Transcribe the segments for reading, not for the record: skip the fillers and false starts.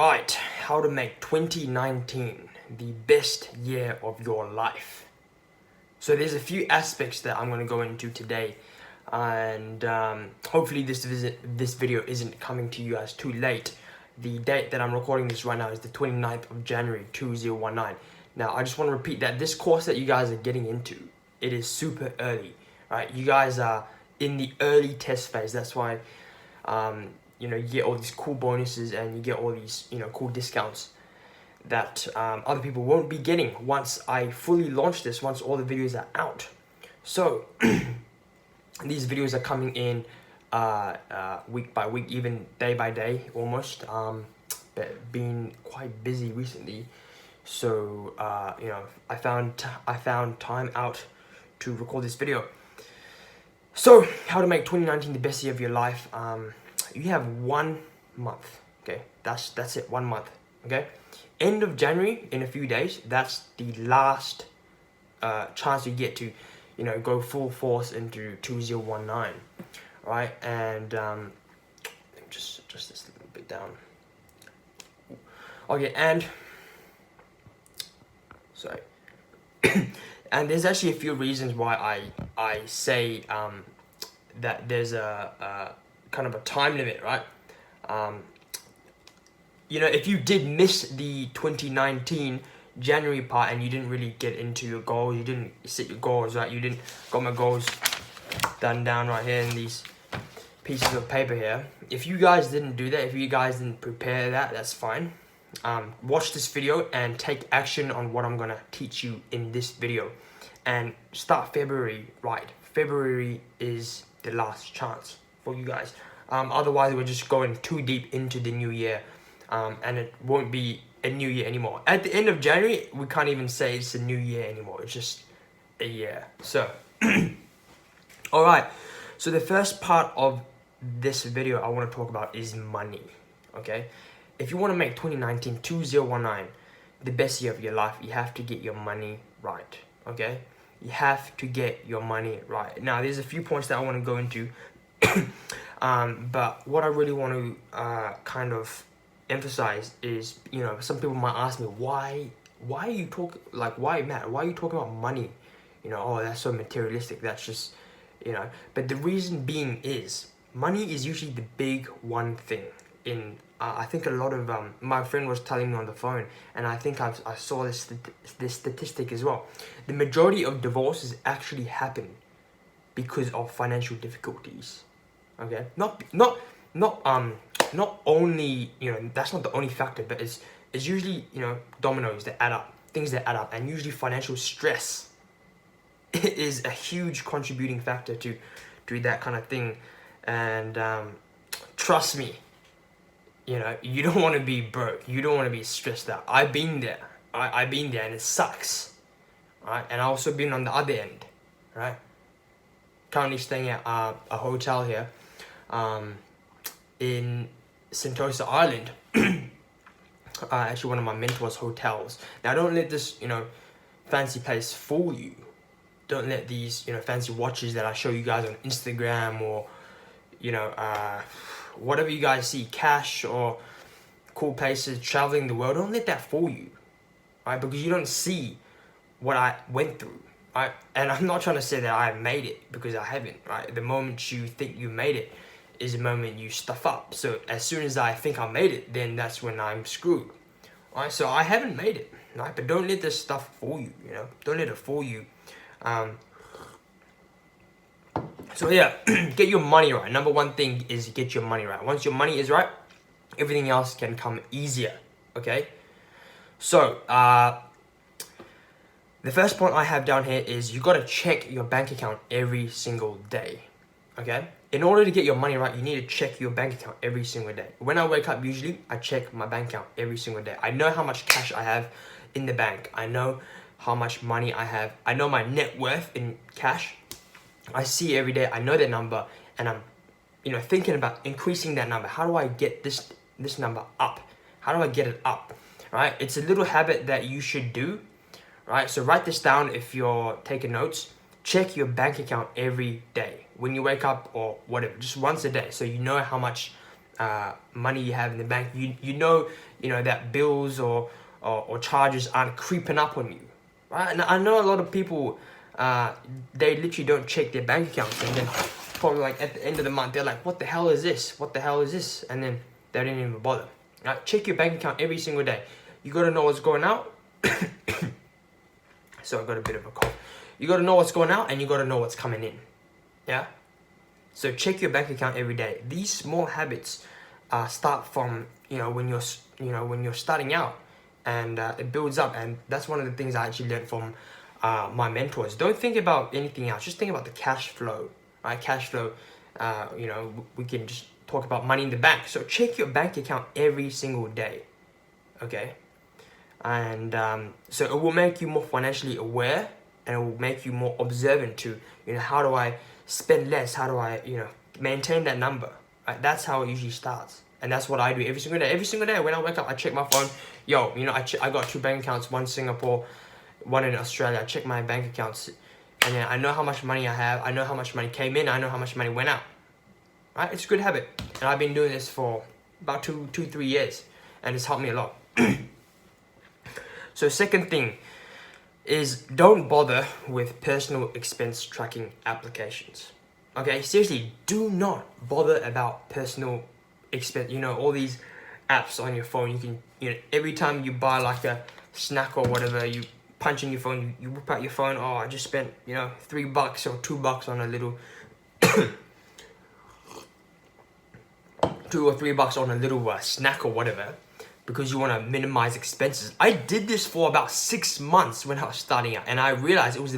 Right, how to make 2019 the best year of your life. So there's a few aspects that I'm going to go into today, and hopefully this video isn't coming to you guys too late. The date that I'm recording this right now is the 29th of January 2019. Now I just want to repeat that this course that you guys are getting into, it is super early, right? You guys are in the early test phase. That's why you get all these cool bonuses and you get all these cool discounts that other people won't be getting once I fully launch this, once all the videos are out. So these videos are coming in week by week, even day by day almost. But been quite busy recently, so I found time out to record this video. So how to make 2019 the best year of your life. You have 1 month, okay? That's it, 1 month, okay? End of January, in a few days, that's the last chance you get to, go full force into 2019, right? And let me just adjust this a little bit down. Okay, and sorry. And there's actually a few reasons why I say that there's a kind of a time limit, right? If you did miss the 2019 January part and you didn't really get into your goals, you didn't set your goals, right? You didn't got my goals done down right here in these pieces of paper here. If you guys didn't do that, if you guys didn't prepare that, that's fine. Watch this video and take action on what I'm gonna teach you in this video, and start February right. February is the last chance for you guys. Otherwise we're just going too deep into the new year, and it won't be a new year anymore. At the end of January, we can't even say it's a new year anymore. It's just a year. So all right, so the first part of this video I want to talk about is money. Okay, if you want to make 2019 the best year of your life, you have to get your money right. Okay, you have to get your money right. Now there's a few points that I want to go into but what I really want to kind of emphasize is, some people might ask me, why are you talking, why, Matt, why are you talking about money? Oh, that's so materialistic, that's just, but the reason being is, money is usually the big one thing in, I think a lot of, my friend was telling me on the phone, and I think I saw this statistic as well. The majority of divorces actually happen because of financial difficulties. Okay, not only, that's not the only factor, but it's usually, dominoes that add up, things that add up, and usually financial stress is a huge contributing factor to that kind of thing. And trust me, you don't want to be broke, you don't want to be stressed out. I've been there, I've been there, and it sucks, right? And I've also been on the other end, right? Currently staying at a hotel here in Sentosa Island. Actually one of my mentors' hotels. Now don't let this fancy place fool you. Don't let these fancy watches that I show you guys on Instagram, or whatever you guys see, cash or cool places, traveling the world, don't let that fool you, right? Because you don't see what I went through, right? And I'm not trying to say that I made it, because I haven't, right? The moment you think you made it is the moment you stuff up. So as soon as I think I made it, then that's when I'm screwed, right? So I haven't made it, right? But don't let this stuff fool you, don't let it fool you. So yeah, get your money right. Number one thing is get your money right. Once your money is right, everything else can come easier, okay? So the first point I have down here is you got to check your bank account every single day, okay? In order to get your money right, you need to check your bank account every single day. When I wake up, usually, I check my bank account every single day. I know how much cash I have in the bank. I know how much money I have. I know my net worth in cash. I see it every day. I know that number, and I'm, thinking about increasing that number. How do I get this number up? How do I get it up, right? It's a little habit that you should do, right? So write this down if you're taking notes. Check your bank account every day when you wake up, or whatever, just once a day, so you know how much money you have in the bank, you know that bills or charges aren't creeping up on you, right? And I know a lot of people, they literally don't check their bank accounts, and then probably like at the end of the month they're like, what the hell is this, what the hell is this, and then they didn't even bother. Right? Check your bank account every single day. You got to know what's going out. So I got a bit of a cough. You got to know what's going out, and you got to know what's coming in. Yeah. So check your bank account every day. These small habits start from when you're starting out, and it builds up. And that's one of the things I actually learned from my mentors. Don't think about anything else. Just think about the cash flow. Right? Cash flow. We can just talk about money in the bank. So check your bank account every single day. Okay. And so it will make you more financially aware, and it will make you more observant to, how do I spend less? How do I, maintain that number? Right? That's how it usually starts. And that's what I do every single day. Every single day when I wake up, I check my phone. I got 2 bank accounts, one Singapore, one in Australia. I check my bank accounts, and then I know how much money I have. I know how much money came in. I know how much money went out. Right? It's a good habit. And I've been doing this for about 3 years, and it's helped me a lot. So second thing is, don't bother with personal expense tracking applications. Okay, seriously, do not bother about personal expense. All these apps on your phone. You can, every time you buy like a snack or whatever, you punch in your phone, you whip out your phone. Oh, I just spent, $3 or $2 on a little, $2 or $3 on a little snack or whatever, because you want to minimize expenses. I did this for about 6 months when I was starting out, and I realized it was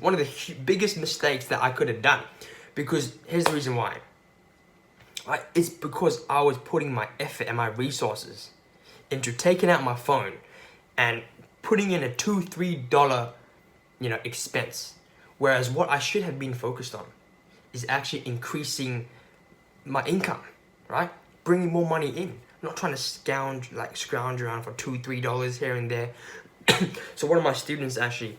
one of the biggest mistakes that I could have done. Because here's the reason why. Right? It's because I was putting my effort and my resources into taking out my phone and putting in a $2-3 expense, whereas what I should have been focused on is actually increasing my income, right? Bringing more money in. Not trying to scrounge around for $2-3 here and there. So one of my students actually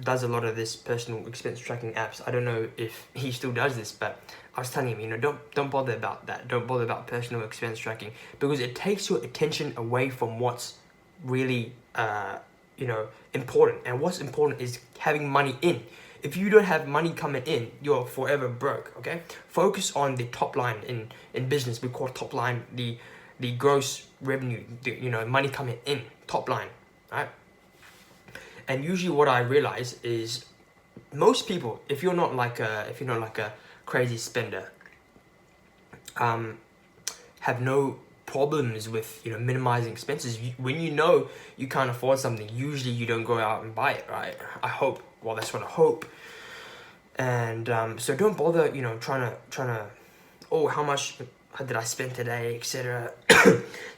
does a lot of this personal expense tracking apps. I don't know if he still does this, but I was telling him, don't bother about that. Don't bother about personal expense tracking, because it takes your attention away from what's really important. And what's important is having money in. If you don't have money coming in, you're forever broke. Okay, focus on the top line in business. We call top line the gross revenue. Money coming in, top line, right? And usually, what I realize is most people, if you're not like a crazy spender, have no problems with minimizing expenses. When you can't afford something, usually you don't go out and buy it, right? I hope. Well, that's what I hope. And so don't bother, trying to, how much did I spend today, etc.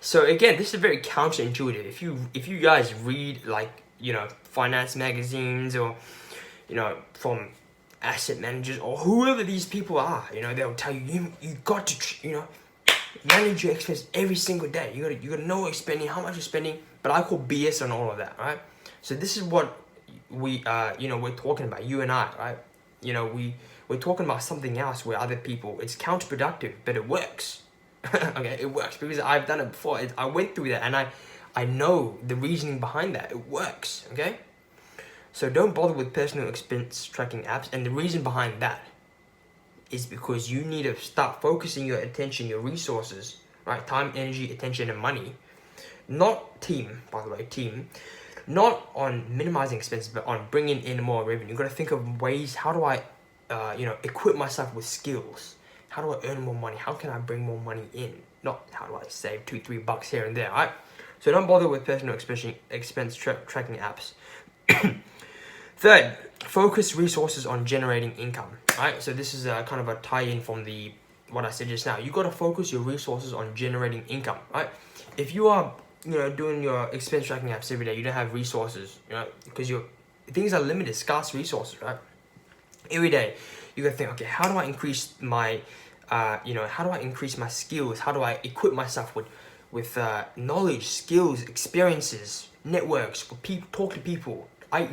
So again, this is very counterintuitive. If you guys read finance magazines, or from asset managers or whoever these people are, they'll tell you got to manage your expense every single day. You gotta know what you're spending, how much you're spending. But I call BS on all of that, right? So this is what we're talking about, you and I, right? We're talking about something else where other people, it's counterproductive, but it works. Okay, it works because I've done it before. I went through that, and I know the reasoning behind that. It works, okay? So don't bother with personal expense tracking apps, and the reason behind that is because you need to start focusing your attention, your resources, right? Time, energy, attention, and money. Not team, by the way, not on minimizing expenses, but on bringing in more revenue. You've got to think of ways, how do I, equip myself with skills? How do I earn more money? How can I bring more money in? Not how do I save $2-3 here and there, right? So don't bother with personal expense tracking apps. Third, focus resources on generating income, right? So this is kind of a tie-in from what I said just now. You got to focus your resources on generating income, right? If you are doing your expense tracking apps every day, you don't have resources, because things are limited, scarce resources, right? Every day, you gotta think, okay, how do I increase my, how do I increase my skills? How do I equip myself with knowledge, skills, experiences, networks, talk to people. I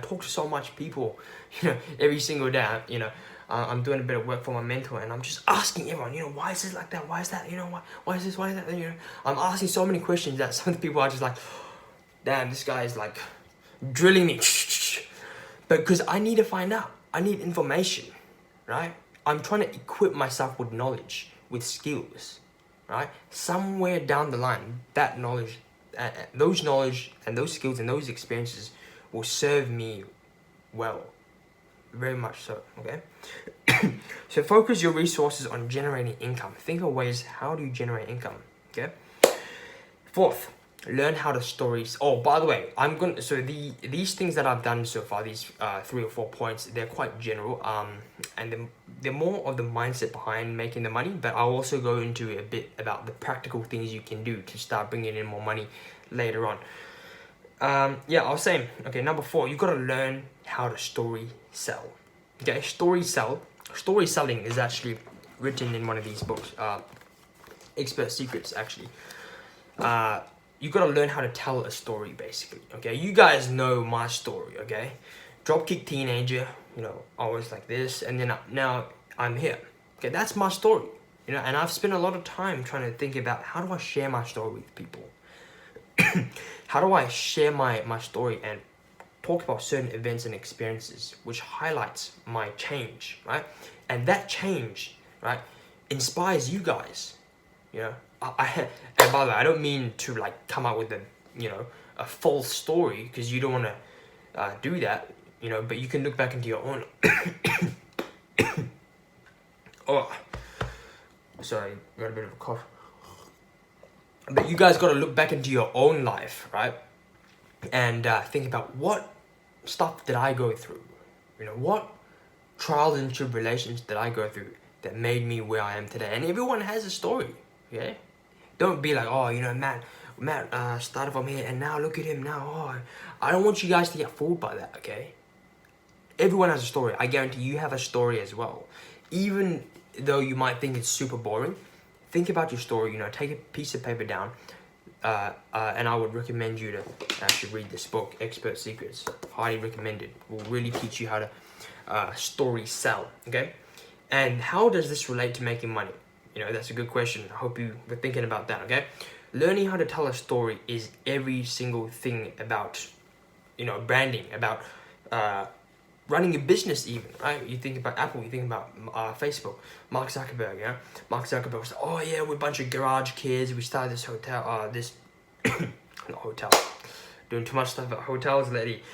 talk to so much people, every single day. I'm doing a bit of work for my mentor, and I'm just asking everyone, why is this like that? Why is that? Why is this? Why is that? I'm asking so many questions that some people are just like, damn, this guy is like drilling me. But because I need to find out, I need information, right? I'm trying to equip myself with knowledge, with skills, right? Somewhere down the line, that knowledge, those knowledge and those skills and those experiences will serve me well, very much so, okay? So focus your resources on generating income. Think of ways, how do you generate income, okay? Fourth, learn how to stories. Oh, by the way, these things that I've done so far, these 3 or 4 points, they're quite general, and they're more of the mindset behind making the money, but I'll also go into a bit about the practical things you can do to start bringing in more money later on. Yeah, I was saying, okay, number 4, you got to learn how to story sell. Okay, story selling is actually written in one of these books, Expert Secrets, actually. You got to learn how to tell a story, basically, okay? You guys know my story, okay? Dropkick teenager, I was like this, and then now I'm here. Okay, that's my story, and I've spent a lot of time trying to think about how do I share my story with people? How do I share my story and talk about certain events and experiences which highlights my change, right? And that change, right, inspires you guys, and by the way, I don't mean to like come up with a false story, because you don't want to do that, but you can look back into your own. Oh, sorry, got a bit of a cough. But you guys got to look back into your own life, right? And think about what stuff did I go through? What trials and tribulations did I go through that made me where I am today? And everyone has a story, okay? Don't be like, oh, Matt started from here and now look at him now. Oh, I don't want you guys to get fooled by that, okay? Everyone has a story. I guarantee you have a story as well. Even though you might think it's super boring, think about your story, take a piece of paper down, and I would recommend you to actually read this book, Expert Secrets. Highly recommended. Will really teach you how to story sell, okay? And how does this relate to making money? That's a good question. I hope you were thinking about that, okay? Learning how to tell a story is every single thing about, branding, about running a business even, right? You think about Apple, you think about Facebook, Mark Zuckerberg, Mark Zuckerberg was like, oh yeah, we're a bunch of garage kids, we started this hotel, not hotel, doing too much stuff at hotels lately.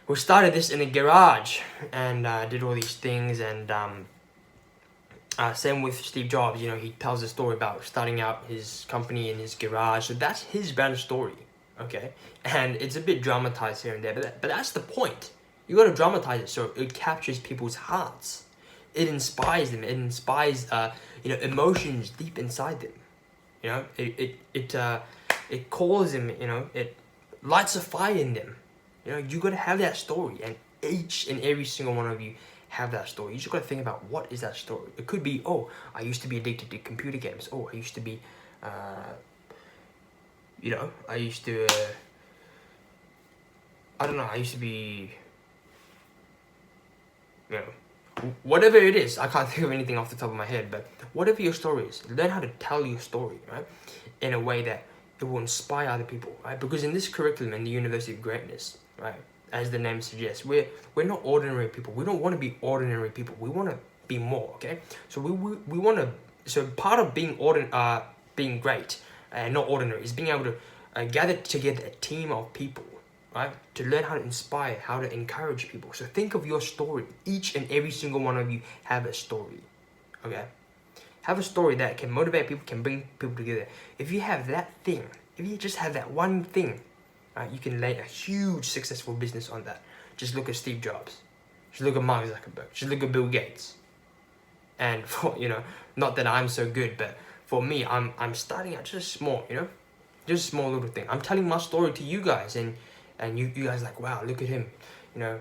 We started this in a garage and did all these things, and same with Steve Jobs, he tells a story about starting out his company in his garage, so that's his brand story, okay? And it's a bit dramatized here and there, but that's the point. You got to dramatize it so it captures people's hearts. It inspires them. It inspires, emotions deep inside them. It calls them. It lights a fire in them. You got to have that story, and each and every single one of you have that story. You just got to think about what is that story. It could be, oh, I used to be addicted to computer games. Oh, I used to be, I used to, I used to be. Whatever it is, I can't think of anything off the top of my head, but whatever your story is, learn how to tell your story, right, in a way that it will inspire other people, right? Because in this curriculum, in the University of Greatness, right, as the name suggests, we're not ordinary people. We don't want to be ordinary people. We want to be more, okay? So we want to. So part of being being great and not ordinary is being able to gather together a team of people, right? To learn how to inspire, how to encourage people. So think of your story. Each and every single one of you have a story, okay? Have a story that can motivate people, can bring people together. If you have that thing, if you just have that one thing, right, you can lay a huge successful business on that. Just look at Steve Jobs. Just look at Mark Zuckerberg. Just look at Bill Gates. And for, not that I'm so good, but for me, I'm starting out just small, just a small little thing. I'm telling my story to you guys, and you guys like, wow, look at him, look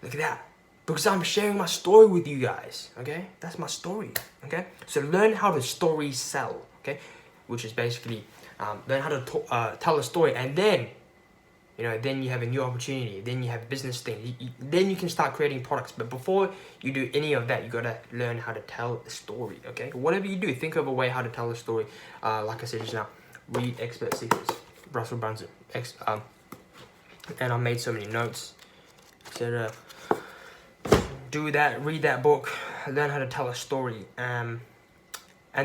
at that. Because I'm sharing my story with you guys, okay? That's my story, okay? So learn how to story sell, okay? Which is basically learn how to tell a story, and then then you have a new opportunity, then you have business things, then you can start creating products. But before you do any of that, you gotta learn how to tell a story, okay? Whatever you do, think of a way how to tell a story. Like I said just now, read Expert Secrets, Russell Brunson, and I made so many notes, etc. Do that, read that book, learn how to tell a story. And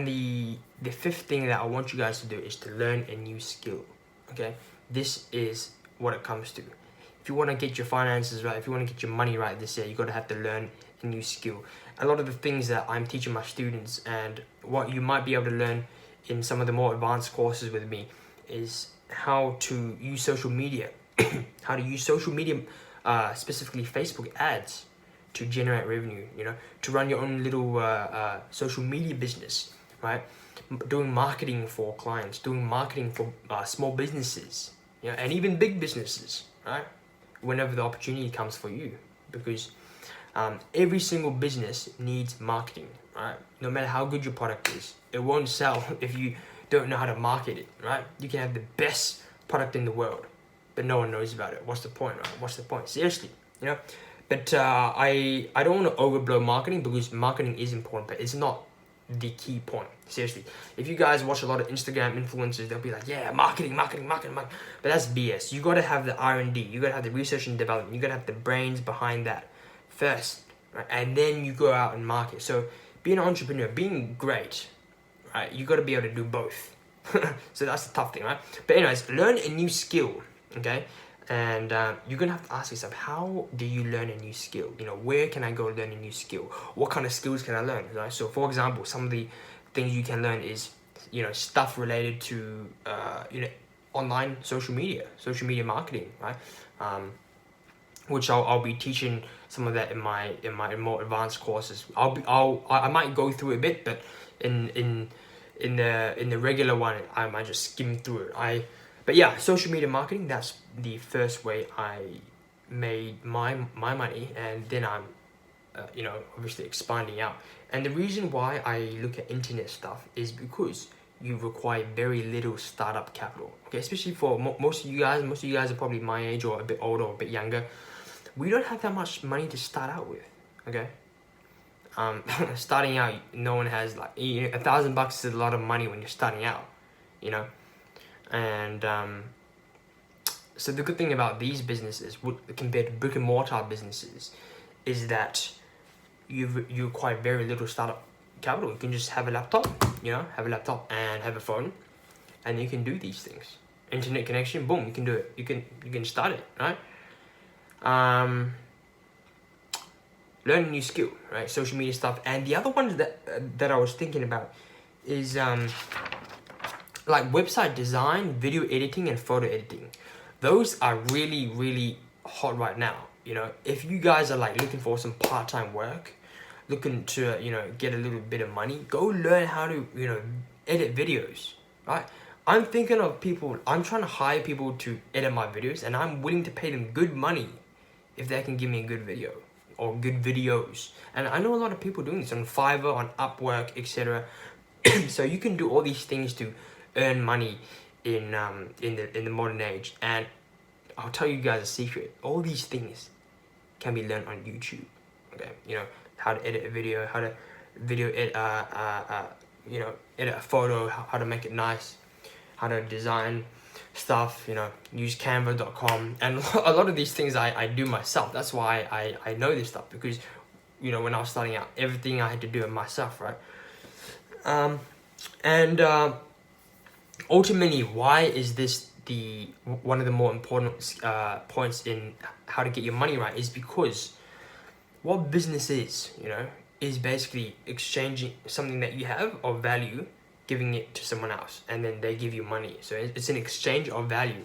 the fifth thing that I want you guys to do is to learn a new skill, okay? This is what it comes to. If you want to get your finances right, if you want to get your money right this year, you got to have to learn a new skill. A lot of the things that I'm teaching my students and what you might be able to learn in some of the more advanced courses with me is how to use social media, how to use social media, specifically Facebook ads, to generate revenue, to run your own little social media business, right? Doing marketing for clients, doing marketing for small businesses, and even big businesses, right? Whenever the opportunity comes for you, because every single business needs marketing, right? No matter how good your product is, it won't sell if you don't know how to market it, right? You can have the best product in the world, but no one knows about it. What's the point, right? What's the point? Seriously, But I don't want to overblow marketing, because marketing is important, but it's not the key point. Seriously, if you guys watch a lot of Instagram influencers, they'll be like, yeah, marketing, but that's BS. You got to have the R&D, you got to have the research and development, you got to have the brains behind that first, right? And then you go out and market. So being an entrepreneur, being great, right, you got to be able to do both. So that's the tough thing, right? But anyways, learn a new skill, okay? And you're gonna have to ask yourself, how do you learn a new skill? Where can I go learn a new skill? What kind of skills can I learn, right? So for example, some of the things you can learn is stuff related to online social media marketing, right? Which I'll be teaching some of that in my more advanced courses. I might go through a bit, but in the regular one, I might just skim through it. But yeah, social media marketing, that's the first way I made my money, and then I'm obviously expanding out. And the reason why I look at internet stuff is because you require very little startup capital, okay? Especially for most of you guys are probably my age or a bit older or a bit younger. We don't have that much money to start out with, okay? Starting out, no one has like $1,000 is a lot of money when you're starting out, and so the good thing about these businesses compared to brick and mortar businesses is that you require very little startup capital. You can just have a laptop, and have a phone, and you can do these things. Internet connection, boom, you can do it. You can start it, right? Learn a new skill, right? Social media stuff. And the other ones that I was thinking about is like website design, video editing, and photo editing. Those are really, really hot right now. If you guys are like looking for some part-time work, looking to get a little bit of money, go learn how to edit videos, right? I'm thinking of people. I'm trying to hire people to edit my videos, and I'm willing to pay them good money if they can give me a good video or good videos. And I know a lot of people doing this on Fiverr, on Upwork, etc. So you can do all these things to earn money in the modern age. And I'll tell you guys a secret: all these things can be learned on YouTube. Okay, how to edit a video, how to edit edit a photo, how to make it nice, how to design stuff, use canva.com, and a lot of these things I do myself. That's why I know this stuff, because when I was starting out, everything I had to do it myself, right? And ultimately, why is this one of the more important points in how to get your money right? Is because what business is basically exchanging something that you have of value, giving it to someone else, and then they give you money. So it's an exchange of value.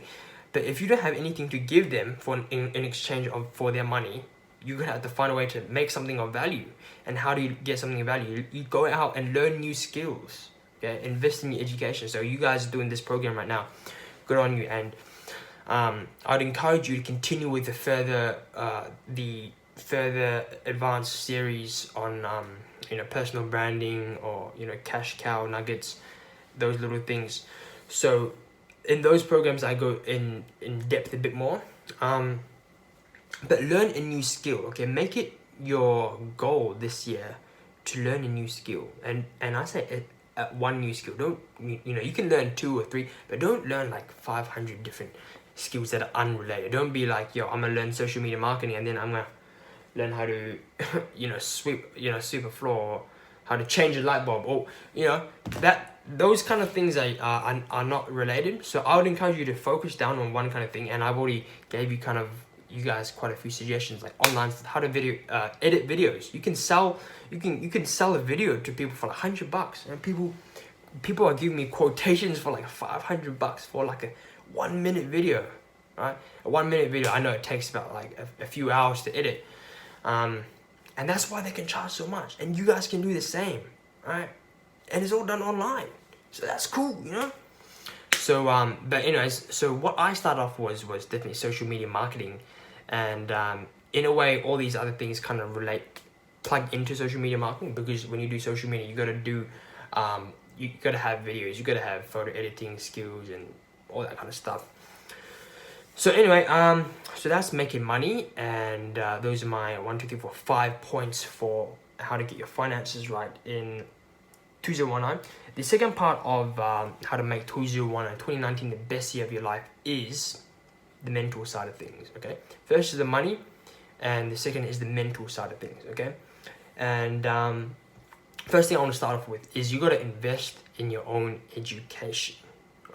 But if you don't have anything to give them in exchange for their money, you're gonna have to find a way to make something of value. And how do you get something of value? You go out and learn new skills. Okay, invest in your education. So you guys are doing this program right now. Good on you. And I'd encourage you to continue with the further advanced series on personal branding, or cash cow nuggets, those little things. So in those programs I go in depth a bit more. But learn a new skill, okay? Make it your goal this year to learn a new skill. And I say one new skill. Don't, you can learn 2 or 3, but don't learn like 500 different skills that are unrelated. Don't be like, yo, I'm gonna learn social media marketing and then I'm gonna learn how to, sweep a floor, or how to change a light bulb, or, those kind of things are not related. So I would encourage you to focus down on one kind of thing, and I've already gave you guys quite a few suggestions, like online how to edit videos. You can sell a video to people for like $100, and people are giving me quotations for like $500 for like a 1 minute video, right? A 1 minute video, I know it takes about like a few hours to edit, and that's why they can charge so much, and you guys can do the same, right? And it's all done online, so that's cool, So, but anyways, so what I started off was definitely social media marketing, and in a way, all these other things kind of plug into social media marketing, because when you do social media, you gotta have videos, you gotta have photo editing skills and all that kind of stuff. So anyway, so that's making money, and those are my 5 points for how to get your finances right in 2019. The second part of how to make 2019 the best year of your life is the mental side of things, okay? First is the money, and the second is the mental side of things, okay? And first thing I want to start off with is you got to invest in your own education,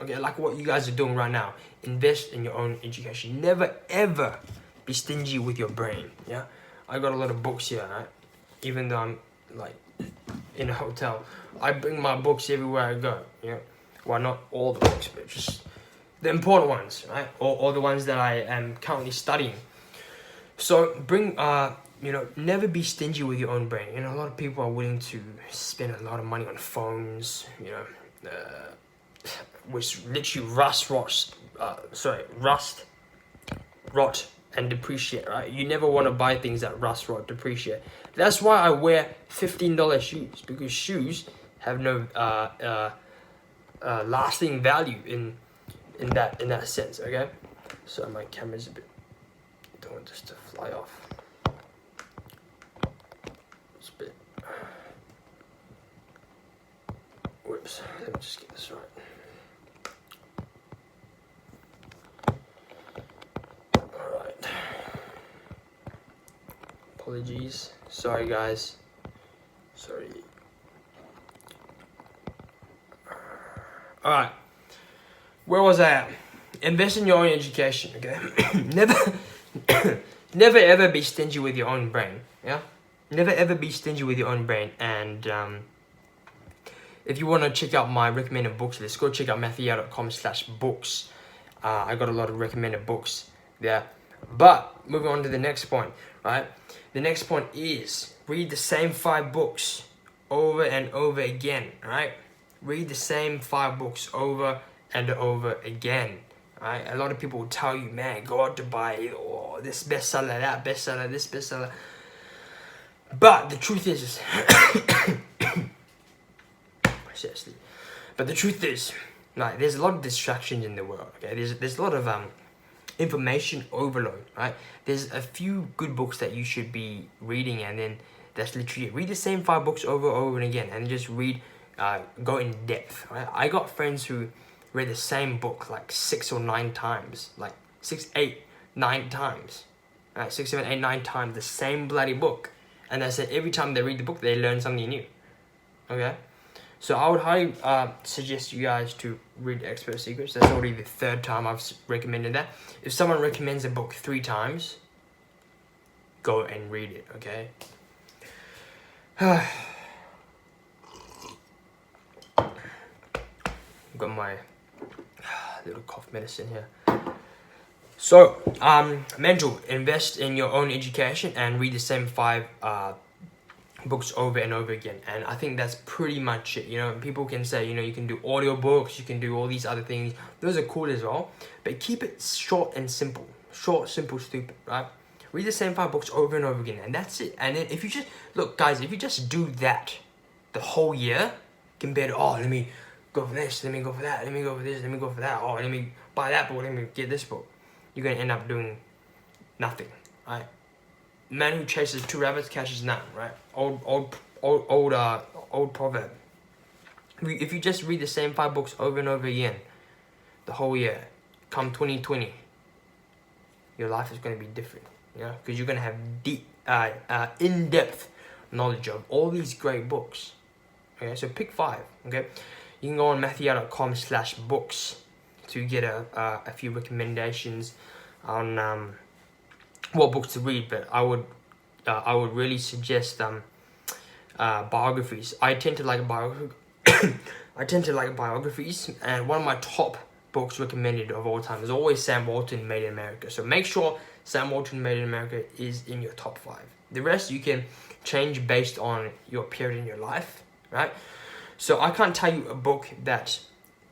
okay? Like what you guys are doing right now. Invest in your own education. Never, ever be stingy with your brain, yeah? I got a lot of books here, right? Even though I'm, like, in a hotel, I bring my books everywhere I go, Well, not all the books, but just the important ones, right? Or the ones that I am currently studying. So bring, never be stingy with your own brain. A lot of people are willing to spend a lot of money on phones, which literally rot and depreciate, right? You never want to buy things that rust, rot, depreciate. That's why I wear $15 shoes, because shoes have no lasting value in that sense, okay? So my camera's a bit, don't want this to fly off. It's a bit, whoops, let me just get this right. Alright. Apologies. Sorry guys. Sorry. Alright. Where was I at? Invest in your own education, okay? Never ever be stingy with your own brain, yeah? Never ever be stingy with your own brain. And if you want to check out my recommended books list, go check out matthewyao.com/books. I got a lot of recommended books there. But moving on to the next point, right? The next point is read the same 5 books over and over again, right? Read the same 5 books over and over again, right? A lot of people will tell you, man, go out to buy this bestseller, that bestseller, this bestseller. But the truth is, seriously, but the truth is, like, there's a lot of distractions in the world, okay? There's a lot of information overload, right? There's a few good books that you should be reading, and then that's literally it. Read the same 5 books over and again, and just go in depth, right? I got friends who read the same book like 6 or 9 times, like 6, 8, 9 times, right? 6, 7, 8, 9 times, the same bloody book. And they said every time they read the book, they learn something new, okay? So I would highly suggest you guys to read Expert Secrets. That's already the 3rd time I've recommended that. If someone recommends a book 3 times, go and read it, okay? Got my little cough medicine here. So, mental, invest in your own education and read the same 5 books over and over again. And I think that's pretty much it. People can say, you can do audiobooks, you can do all these other things. Those are cool as well. But keep it short and simple. Short, simple, stupid, right? Read the same 5 books over and over again. And that's it. And then if you just, look guys, if you just do that the whole year, compared to, let me go for this, let me go for that, let me go for this, let me go for that, oh, let me buy that book, let me get this book. You're going to end up doing nothing, right? Man who chases two rabbits catches none, right? Old proverb. If you just read the same 5 books over and over again, the whole year, come 2020, your life is going to be different, you know, because you're going to have deep, in-depth knowledge of all these great books. Okay, so pick 5. Okay, you can go on matthew.com/books to get a few recommendations on what books to read. But I would really suggest biographies. I tend to like biographies, and one of my top books recommended of all time is always Sam Walton, Made in America. So make sure Sam Walton, Made in America is in your top 5. The rest you can change based on your period in your life, right? So I can't tell you a book that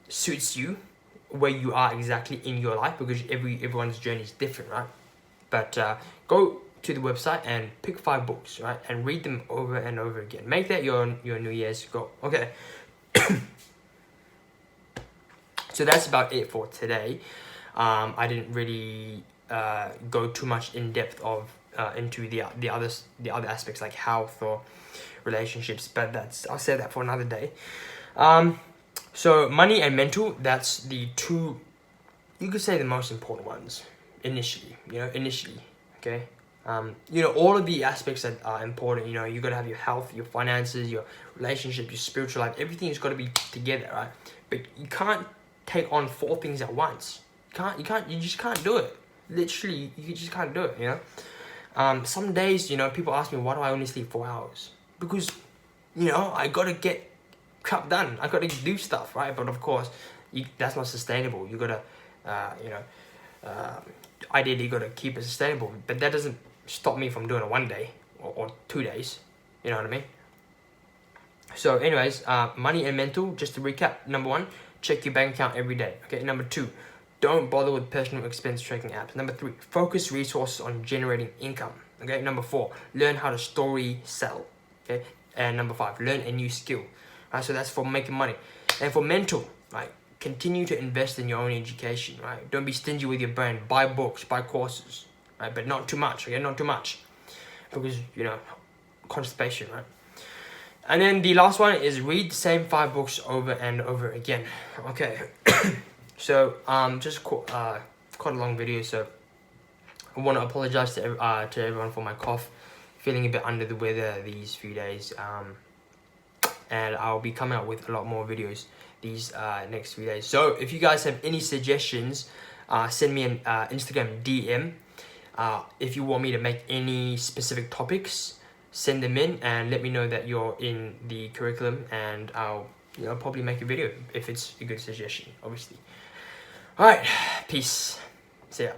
suits you where you are exactly in your life, because everyone's journey is different, right? But go to the website and pick 5 books, right? And read them over and over again. Make that your New Year's goal. Okay. So that's about it for today. I didn't really go too much in depth of into the other aspects like health or relationships, but I'll say that for another day. So money and mental, that's the 2, you could say, the most important ones initially. Okay. All of the aspects that are important. You got to have your health, your finances, your relationship, your spiritual life. Everything's got to be together, right? But you can't take on 4 things at once. You just can't do it. Literally, you just can't do it. Some days, people ask me, why do I only sleep 4 hours? Because, I got to get crap done. I got to do stuff, right? But of course, that's not sustainable. You got to, ideally, you got to keep it sustainable. But that doesn't stop me from doing it one day or 2 days. You know what I mean? So anyways, money and mental, just to recap. Number 1, check your bank account every day. Okay. Number 2, don't bother with personal expense tracking apps. Number 3, focus resources on generating income. Okay. Number 4, learn how to story sell. Okay. And number 5, learn a new skill. So that's for making money. And for mental, right, continue to invest in your own education. Right. Don't be stingy with your brain. Buy books, buy courses. Right. But not too much. Okay. Not too much, because constipation. Right. And then the last one is read the same 5 books over and over again. Okay. So just quite a long video, so I want to apologize to everyone for my cough. Feeling a bit under the weather these few days, and I'll be coming out with a lot more videos these next few days. So if you guys have any suggestions, send me an Instagram DM. If you want me to make any specific topics, send them in and let me know that you're in the curriculum, and I'll probably make a video if it's a good suggestion, obviously. Alright, peace. See ya.